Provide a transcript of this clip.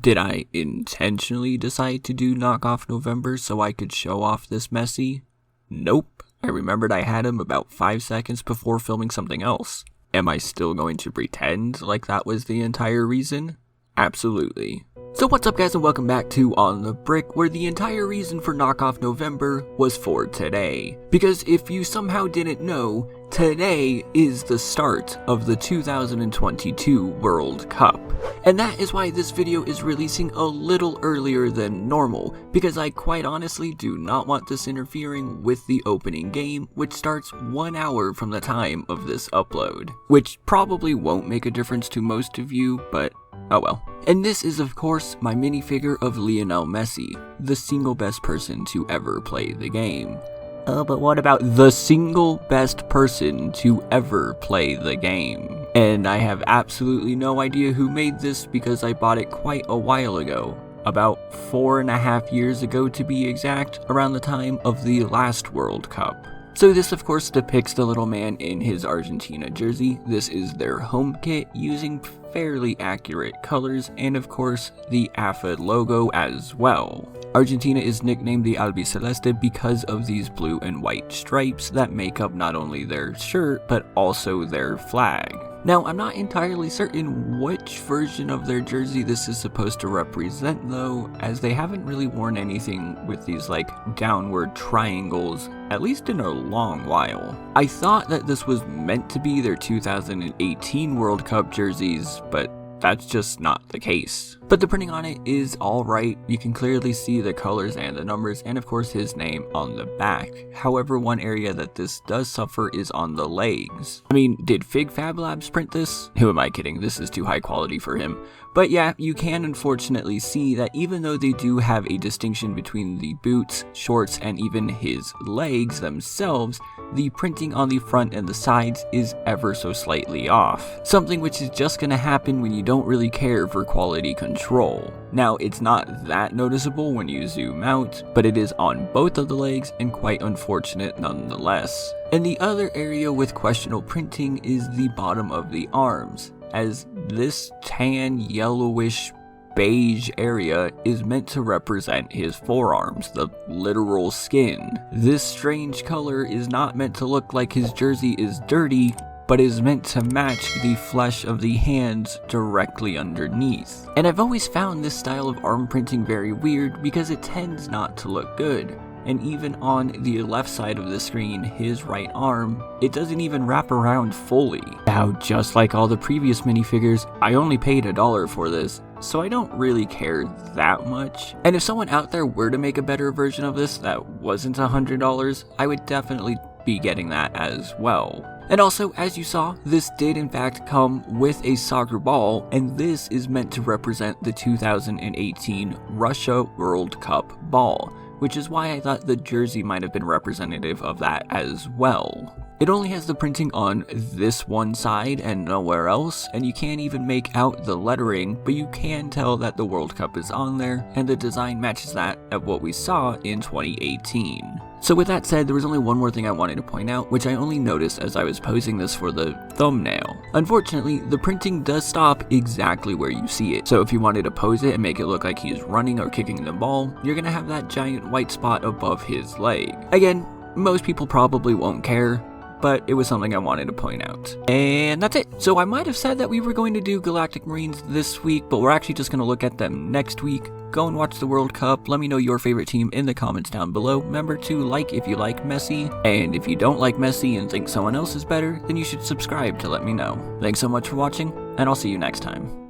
Did I intentionally decide to do knockoff November so I could show off this Messi? Nope. I remembered I had him about 5 seconds before filming something else. Am I still going to pretend like that was the entire reason? Absolutely. So what's up guys, and welcome back to On the Brick, where the entire reason for knockoff November was for today. Because if you somehow didn't know, today is the start of the 2022 World Cup. And that is why this video is releasing a little earlier than normal, because I quite honestly do not want this interfering with the opening game, which starts 1 hour from the time of this upload. Which probably won't make a difference to most of you, but oh well. And this is of course my minifigure of Lionel Messi, the single best person to ever play the game. But what about the single best person to ever play the game? And I have absolutely no idea who made this because I bought it quite a while ago. About 4.5 years ago to be exact, around the time of the last World Cup. So this of course depicts the little man in his Argentina jersey. This is their home kit using fairly accurate colors, and of course the AFA logo as well. Argentina is nicknamed the Albiceleste because of these blue and white stripes that make up not only their shirt but also their flag. Now, I'm not entirely certain which version of their jersey this is supposed to represent though, as they haven't really worn anything with these like downward triangles, at least in a long while. I thought that this was meant to be their 2018 World Cup jerseys, but that's just not the case. But the printing on it is alright. You can clearly see the colors and the numbers, and of course his name on the back. However, one area that this does suffer is on the legs. I mean, did Fig Fab Labs print this? Who am I kidding? This is too high quality for him. But yeah, you can unfortunately see that even though they do have a distinction between the boots, shorts, and even his legs themselves, the printing on the front and the sides is ever so slightly off. Something which is just gonna happen when you don't really care for quality control. Now, it's not that noticeable when you zoom out, but it is on both of the legs and quite unfortunate nonetheless. And the other area with questionable printing is the bottom of the arms, as this tan yellowish beige area is meant to represent his forearms, the literal skin. This strange color is not meant to look like his jersey is dirty, but is meant to match the flesh of the hands directly underneath. And I've always found this style of arm printing very weird because it tends not to look good. And even on the left side of the screen, his right arm, it doesn't even wrap around fully. Now, just like all the previous minifigures, I only paid $1 for this, so I don't really care that much. And if someone out there were to make a better version of this that wasn't $100, I would definitely be getting that as well. And also, as you saw, this did in fact come with a soccer ball, and this is meant to represent the 2018 Russia World Cup ball, which is why I thought the jersey might have been representative of that as well. It only has the printing on this one side and nowhere else, and you can't even make out the lettering, but you can tell that the World Cup is on there, and the design matches that of what we saw in 2018. So with that said, there was only one more thing I wanted to point out, which I only noticed as I was posing this for the thumbnail. Unfortunately, the printing does stop exactly where you see it, so if you wanted to pose it and make it look like he's running or kicking the ball, you're gonna have that giant white spot above his leg. Again, most people probably won't care, but it was something I wanted to point out. And that's it. So I might have said that we were going to do Galactic Marines this week, but we're actually just going to look at them next week. Go and watch the World Cup. Let me know your favorite team in the comments down below. Remember to like if you like Messi, and if you don't like Messi and think someone else is better, then you should subscribe to let me know. Thanks so much for watching, and I'll see you next time.